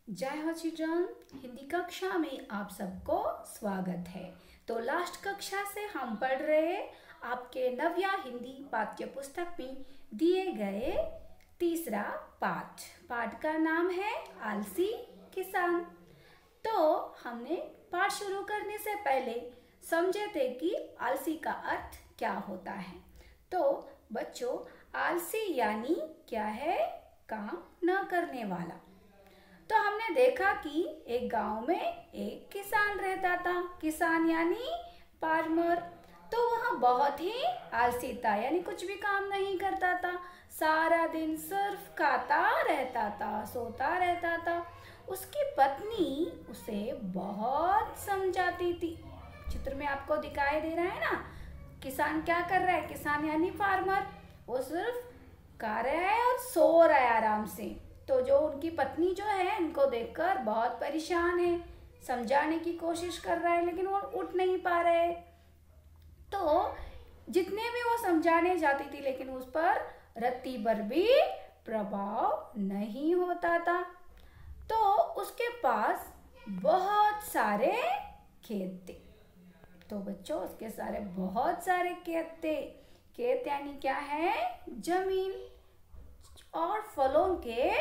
जय हो चिल्ड्रन। हिंदी कक्षा में आप सबको स्वागत है। तो लास्ट कक्षा से हम पढ़ रहे आपके नव्या हिंदी पाठ्य पुस्तक में दिए गए तीसरा पाठ का नाम है आलसी किसान। तो हमने पाठ शुरू करने से पहले समझे थे कि आलसी का अर्थ क्या होता है। तो बच्चों, आलसी यानी क्या है? काम न करने वाला। तो हमने देखा कि एक गांव में एक किसान रहता था। किसान यानी फार्मर। तो वह बहुत ही आलसी था, यानी कुछ भी काम नहीं करता था। सारा दिन सिर्फ खाता रहता था, सोता रहता था। उसकी पत्नी उसे बहुत समझाती थी। चित्र में आपको दिखाई दे रहा है ना, किसान क्या कर रहा है? किसान यानी फार्मर, वो सिर्फ खा रहा है और सो रहा है आराम से। तो जो उनकी पत्नी जो है, इनको देखकर बहुत परेशान है, समझाने की कोशिश कर रहा है लेकिन वो उठ नहीं पा रहे। तो जितने भी वो समझाने जाती थी लेकिन उस पर रत्ती भर भी प्रभाव नहीं होता था। तो उसके पास बहुत सारे खेत थे। तो बच्चों, उसके बहुत सारे खेत थे। खेत यानी क्या है? जमीन। और फलों के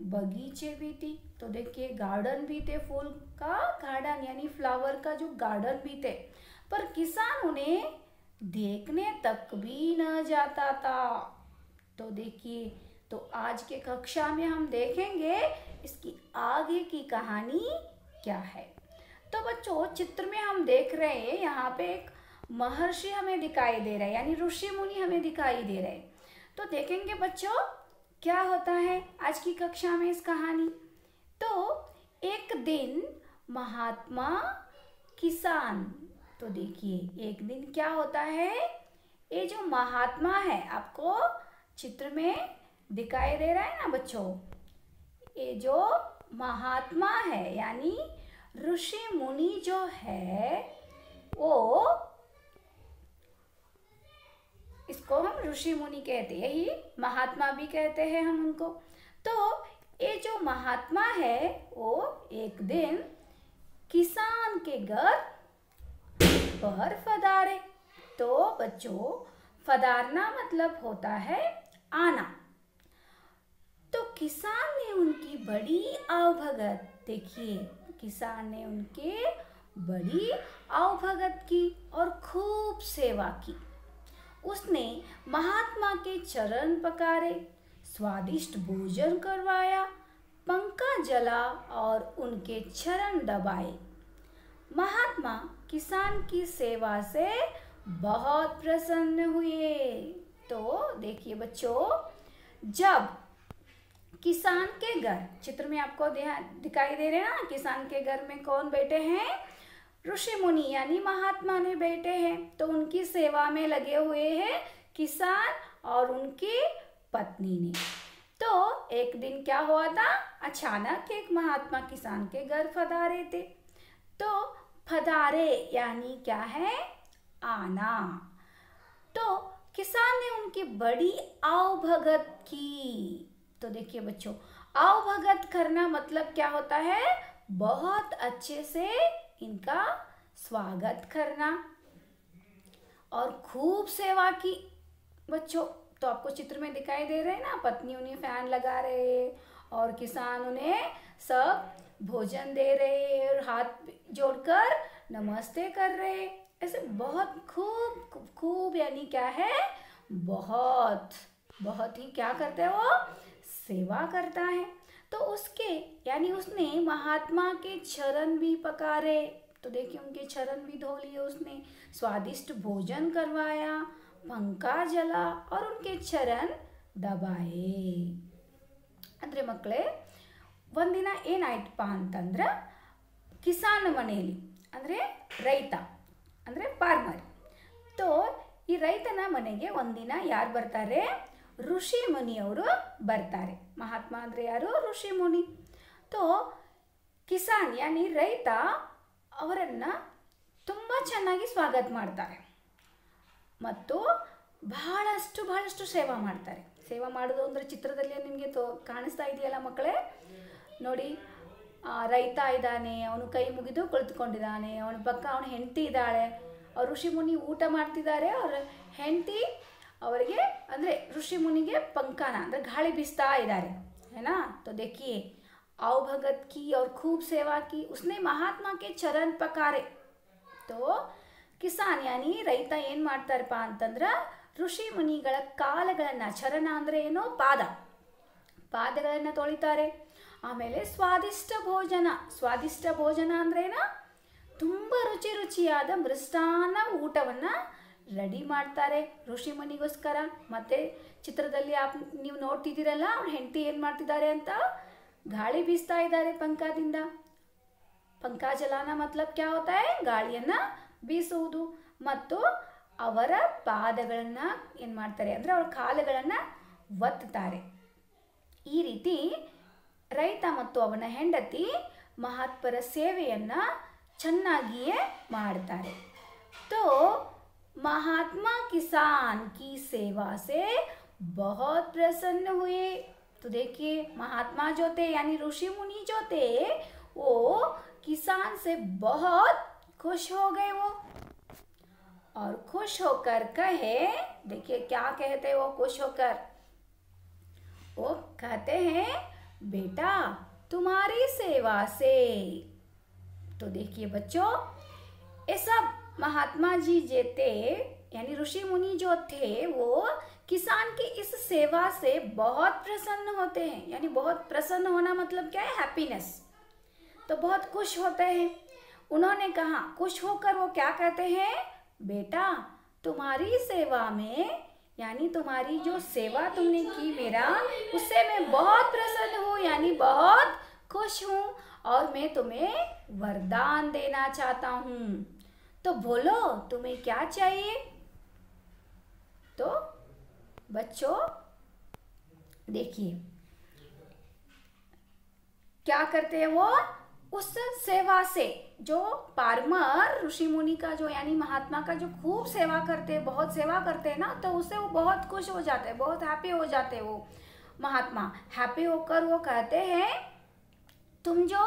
बगीचे भी थी। तो देखिए, गार्डन भी थे, फूल का गार्डन यानी फ्लावर का जो गार्डन भी थे। पर किसान उन्हें देखने तक भी न जाता था। तो देखिए, तो आज के कक्षा में हम देखेंगे इसकी आगे की कहानी क्या है। तो बच्चों, चित्र में हम देख रहे हैं, यहाँ पे एक महर्षि हमें दिखाई दे रहा है, यानी ऋषि मुनि हमें दिखाई दे रहे हैं। तो देखेंगे बच्चों क्या होता है आज की कक्षा में इस कहानी। तो एक दिन महात्मा किसान। तो देखिए, एक दिन क्या होता है, ये जो महात्मा है आपको चित्र में दिखाई दे रहा है ना बच्चों, ये जो महात्मा है यानी ऋषि मुनि जो है, वो इसको हम ऋषि मुनि कहते हैं, यही महात्मा भी कहते हैं हम उनको। तो ये जो महात्मा है वो एक दिन किसान के घर पर पधारे। तो बच्चों, पधारना मतलब होता है आना। तो किसान ने उनकी बड़ी आवभगत, देखिए किसान ने उनके बड़ी आवभगत की और खूब सेवा की। उसने महात्मा के चरण पखारे, स्वादिष्ट भोजन करवाया, पंखा जला और उनके चरण दबाए। महात्मा किसान की सेवा से बहुत प्रसन्न हुए। तो देखिए बच्चों, जब किसान के घर, चित्र में आपको दिखाई दे रहे हैं ना, किसान के घर में कौन बैठे हैं? ऋषि मुनि यानी महात्मा ने बैठे हैं। तो उनकी सेवा में लगे हुए हैं किसान और उनकी पत्नी ने। तो एक दिन क्या हुआ था, अचानक एक महात्मा किसान के घर पधारे थे। तो पधारे यानी क्या है? आना। तो किसान ने उनकी बड़ी आवभगत की। तो देखिए बच्चों, आवभगत करना मतलब क्या होता है? बहुत अच्छे से इनका स्वागत करना और खूब सेवा की। बच्चों, तो आपको चित्र में दिखाई दे रहे हैं ना, पत्नी उन्हें फैन लगा रहे और किसान उन्हें सब भोजन दे रहे और हाथ जोड़कर नमस्ते कर रहे। ऐसे बहुत खूब खूब यानी क्या है? बहुत बहुत ही क्या करते हैं वो? सेवा करता है। तो उसके यानी उसने महात्मा के चरण भी पखारे। तो देखिए, उनके चरण भी धो लिए उसने, स्वादिष्ट भोजन करवाया, पंखा जला और उनके चरण दबाए। ಅಂದ್ರೆ ಮಕ್ಕಳೇ, ಒಂದಿನ ಏನಾಯ್ತಪ್ಪ ಅಂತಂದ್ರೆ, ಕಿಸಾನ್ ಮನೆಯಲ್ಲಿ ಅಂದರೆ ರೈತ ಅಂದರೆ ಫಾರ್ಮರ್. तो ಈ ರೈತನ ಮನೆಗೆ ಒಂದಿನ ಯಾರು ಬರ್ತಾರೆ? ಋಷಿ ಮುನಿಯವರು ಬರ್ತಾರೆ. ಮಹಾತ್ಮ ಅಂದರೆ ಯಾರು? ಋಷಿ ಮುನಿ. तो ಕಿಸಾನ್ ಯಾನಿ ರೈತ ಅವರನ್ನು ತುಂಬ ಚೆನ್ನಾಗಿ ಸ್ವಾಗತ ಮಾಡ್ತಾರೆ ಮತ್ತು ಬಹಳಷ್ಟು ಸೇವಾ ಮಾಡ್ತಾರೆ. ಸೇವಾ ಮಾಡೋದು ಅಂದರೆ ಚಿತ್ರದಲ್ಲಿ ನಿಮಗೆ ಕಾಣಿಸ್ತಾ ಇದೆಯಲ್ಲ ಮಕ್ಕಳೇ, ನೋಡಿ ರೈತ ಇದ್ದಾನೆ, ಅವನು ಕೈ ಮುಗಿದು ಕುಳಿತುಕೊಂಡಿದ್ದಾನೆ, ಅವನ ಪಕ್ಕ ಅವನ ಹೆಂಡತಿ ಇದ್ದಾಳೆ, ಅವ್ರು ಋಷಿ ಮುನಿ ಊಟ ಮಾಡ್ತಿದ್ದಾರೆ, ಅವ್ರ ಹೆಂಡತಿ ಅವರಿಗೆ ಅಂದರೆ ऋषि मुनि के पंखाना अंदर गाड़ी बिस्ता इधारे है ना। तो देखिए आओ भगत की और खूब सेवा की, उसने महात्मा के चरण पकारे। तो ಕಿಸಾನ್ ಯಾನಿ ರೈತ ಏನು ಮಾಡ್ತಾರಪ್ಪ ಅಂತಂದ್ರೆ ಋಷಿ ಮುನಿಗಳ ಕಾಲಗಳನ್ನು, ಚರಣ ಅಂದರೆ ಏನು, ಪಾದಗಳನ್ನು ತೊಳಿತಾರೆ. ಆಮೇಲೆ ಸ್ವಾದಿಷ್ಟ ಭೋಜನ ಅಂದ್ರೆ ಏನು, ತುಂಬ ರುಚಿಯಾದ ಮೃಷ್ಟಾನ್ನ ಊಟವನ್ನು ರೆಡಿ ಮಾಡ್ತಾರೆ ಋಷಿ ಮುನಿಗೋಸ್ಕರ. ಮತ್ತೆ ಚಿತ್ರದಲ್ಲಿ ನೀವು ನೋಡ್ತಿದ್ದೀರಲ್ಲ, ಅವ್ರ ಹೆಂಡತಿ ಏನು ಮಾಡ್ತಿದ್ದಾರೆ ಅಂತ, ಗಾಳಿ ಬೀಸ್ತಾ ಇದ್ದಾರೆ ಪಂಖದಿಂದ. ಪಂಖ ಜಲಾನ ಮತ್ಲಬ್ ಕ್ಯಾ ಹೋತಾ ಹೈ, ಗಾಳಿಯನ್ನು ಬೀಸುವುದು. ಮತ್ತು ಅವರ ಪಾದಗಳನ್ನು ಏನು ಮಾಡ್ತಾರೆ ಅಂದರೆ ಅವರ ಕಾಲುಗಳನ್ನು ಒತ್ತುತ್ತಾರೆ. ಈ ರೀತಿ ರೈತ ಮತ್ತು ಅವನ ಹೆಂಡತಿ ಮಹಾತ್ಮರ ಸೇವೆಯನ್ನು ಚೆನ್ನಾಗಿಯೇ ಮಾಡ್ತಾರೆ. तो महात्मा किसान की सेवा से बहुत प्रसन्न हुए। तो देखिए महात्मा जो थे यानी ऋषि मुनि जो थे वो किसान से बहुत खुश हो गए वो, और खुश होकर कहे, देखिए क्या कहते वो खुश होकर, वो कहते हैं बेटा तुम्हारी सेवा से। तो देखिए बच्चों, ये सब महात्मा जी जो थे यानी ऋषि मुनि जो थे वो किसान की इस सेवा से बहुत प्रसन्न होते हैं। यानी बहुत प्रसन्न होना मतलब क्या है, हैप्पीनेस, तो बहुत खुश होते हैं। उन्होंने कहा, खुश होकर वो क्या कहते हैं, बेटा तुम्हारी सेवा में यानी तुम्हारी जो सेवा तुमने की मेरा, उससे मैं बहुत प्रसन्न हूँ, यानी बहुत खुश हूँ, और मैं तुम्हें वरदान देना चाहता हूँ। तो बोलो तुम्हें क्या चाहिए। तो बच्चों देखिए क्या करते हैं वो, उस सेवा से जो फार्मर ऋषि मुनि का जो यानी महात्मा का जो खूब सेवा करते हैं, बहुत सेवा करते हैं ना, तो उससे वो बहुत खुश हो जाते हैं, बहुत हैप्पी हो जाते हैं। वो महात्मा हैप्पी होकर वो कहते हैं तुम जो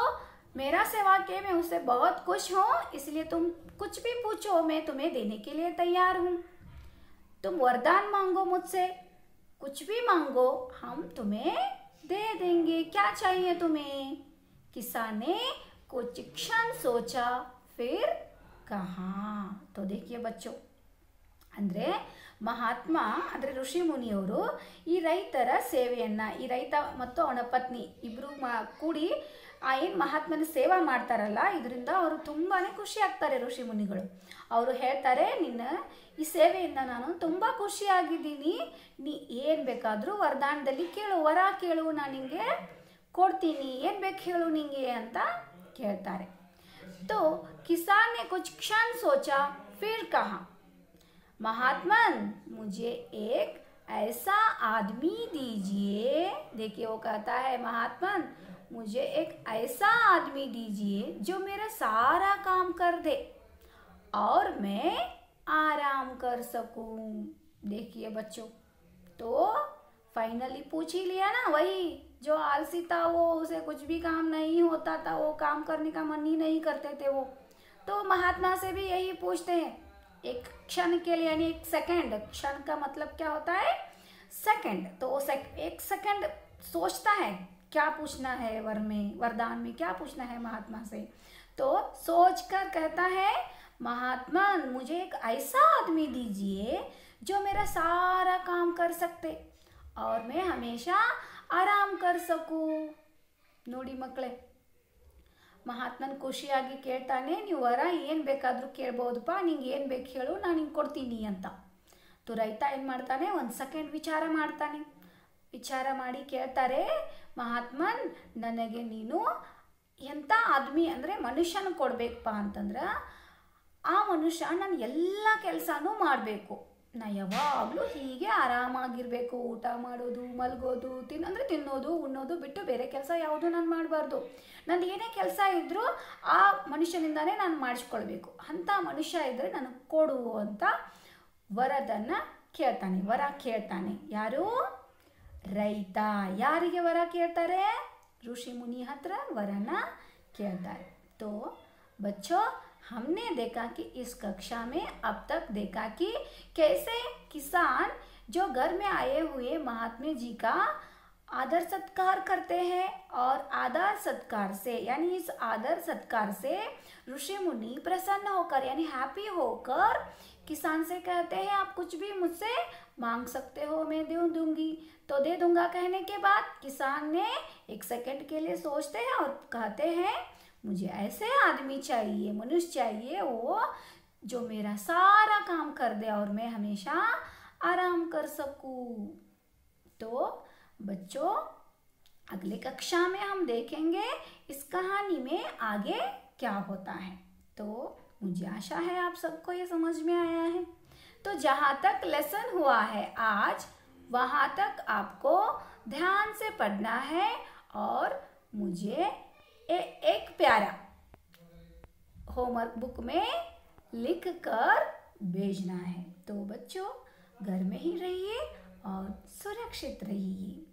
मेरा सेवा किए मैं उससे बहुत खुश हूँ, इसलिए तुम कुछ भी पूछो मैं तुम्हें देने के लिए तैयार हूँ। तुम वरदान मांगो मुझसे, कुछ भी मांगो हम तुम्हें दे देंगे, क्या चाहिए तुम्हें। किसान ने कुछ क्षण सोचा फिर कहा। तो देखिए बच्चों, ಅಂದರೆ ಮಹಾತ್ಮ ಅಂದರೆ ಋಷಿ ಮುನಿಯವರು ಈ ರೈತರ ಸೇವೆಯನ್ನು, ಈ ರೈತ ಮತ್ತು ಅವನ ಪತ್ನಿ ಇಬ್ಬರು ಕೂಡಿ ಏನು ಮಹಾತ್ಮನ ಸೇವಾ ಮಾಡ್ತಾರಲ್ಲ, ಇದರಿಂದ ಅವರು ತುಂಬಾ ಖುಷಿ ಆಗ್ತಾರೆ ಋಷಿ ಮುನಿಗಳು. ಅವರು ಹೇಳ್ತಾರೆ, ನಿನ್ನ ಈ ಸೇವೆಯಿಂದ ನಾನು ತುಂಬ ಖುಷಿಯಾಗಿದ್ದೀನಿ, ನೀ ಏನು ಬೇಕಾದರೂ ವರದಾನದಲ್ಲಿ ಕೇಳು, ವರ ಕೇಳು, ನಾನು ನಿಮಗೆ ಕೊಡ್ತೀನಿ, ಏನು ಬೇಕು ಹೇಳು ನಿಂಗೆ ಅಂತ ಕೇಳ್ತಾರೆ. तो किसान ने कुछ क्षण सोचा फिर कहा, महात्मन मुझे एक ऐसा आदमी दीजिए। देखिए वो कहता है, महात्मन मुझे एक ऐसा आदमी दीजिए जो मेरा सारा काम कर दे और मैं आराम कर सकूं। देखिए बच्चों, तो फाइनली पूछ ही लिया ना, वही जो आलसी था वो, उसे कुछ भी काम नहीं होता था, वो काम करने का मन ही नहीं करते थे वो। तो महात्मा से भी यही पूछते हैं एक क्षण के लिए, यानी एक सेकंड, क्षण का मतलब क्या होता है, सेकंड। तो वो एक सेकंड सोचता है क्या पूछना है, वरदान में क्या पूछना है महात्मा से। तो सोचकर कहता है, महात्मा मुझे एक ऐसा आदमी दीजिए जो मेरा सारा काम कर सकते और मैं हमेशा आराम कर सकूं। ನೋಡಿ ಮಕ್ಕಳೇ, ಮಹಾತ್ಮನ್ ಖುಷಿಯಾಗಿ ಕೇಳ್ತಾನೆ, ನೀವು ವರ ಏನು ಬೇಕಾದರೂ ಕೇಳ್ಬೋದಪ್ಪ, ನಿಂಗೆ ಏನು ಬೇಕು ಹೇಳು, ನಾನು ನಿಂಗೆ ಕೊಡ್ತೀನಿ ಅಂತ. तो ರೈತ ಏನು ಮಾಡ್ತಾನೆ, ಒಂದು ಸೆಕೆಂಡ್ ವಿಚಾರ ಮಾಡ್ತಾನೆ. ವಿಚಾರ ಮಾಡಿ ಕೇಳ್ತಾರೆ, ಮಹಾತ್ಮನ್ ನನಗೆ ನೀನು ಎಂಥ ಆದ್ಮಿ ಅಂದರೆ ಮನುಷ್ಯನ ಕೊಡಬೇಕಪ್ಪ ಅಂತಂದ್ರೆ, ಆ ಮನುಷ್ಯ ನಾನು ಎಲ್ಲ ಕೆಲಸನೂ ಮಾಡಬೇಕು, ನಾ ಯಾವಾಗಲೂ ಹೀಗೆ ಆರಾಮಾಗಿರಬೇಕು, ಊಟ ಮಾಡೋದು, ಮಲಗೋದು, ತಿನ್ನೋದು ಉಣ್ಣೋದು ಬಿಟ್ಟು ಬೇರೆ ಕೆಲಸ ಯಾವುದೂ ನಾನು ಮಾಡಬಾರ್ದು. ನಂದು ಏನೇ ಕೆಲಸ ಇದ್ದರೂ ಆ ಮನುಷ್ಯನಿಂದನೇ ನಾನು ಮಾಡಿಸ್ಕೊಳ್ಬೇಕು, ಅಂಥ ಮನುಷ್ಯ ಇದ್ದರೆ ನನಗೆ ಕೊಡು ಅಂತ ವರ ಕೇಳ್ತಾನೆ. ಯಾರು, ರೈತ. ಯಾರಿಗೆ ವರ ಕೇಳ್ತಾರೆ, ಋಷಿ ಮುನಿ ಹತ್ರ ವರನ कहता है। तो बच्चों, हमने देखा कि इस कक्षा में अब तक देखा कि कैसे किसान जो घर में आए हुए महात्मा जी का आदर सत्कार करते हैं, और आदर सत्कार से यानी इस आदर सत्कार से ऋषि मुनि प्रसन्न होकर यानी हैप्पी होकर किसान से कहते हैं आप कुछ भी मुझसे मांग सकते हो, मैं दे दूंगी। तो दे दूंगा कहने के बाद किसान ने एक सेकंड के लिए सोचते हैं और कहते हैं मुझे ऐसे आदमी चाहिए, मनुष्य चाहिए वो जो मेरा सारा काम कर दे और मैं हमेशा आराम कर सकूं। तो बच्चों, अगले कक्षा में हम देखेंगे इस कहानी में आगे क्या होता है। तो मुझे आशा है आप सबको ये समझ में आया है। तो जहाँ तक लेसन हुआ है आज, वहाँ तक आपको ध्यान से पढ़ना है और मुझे एक प्यारा होमवर्क बुक में लिख कर भेजना है। तो बच्चों, घर में ही रहिए और सुरक्षित रहिए।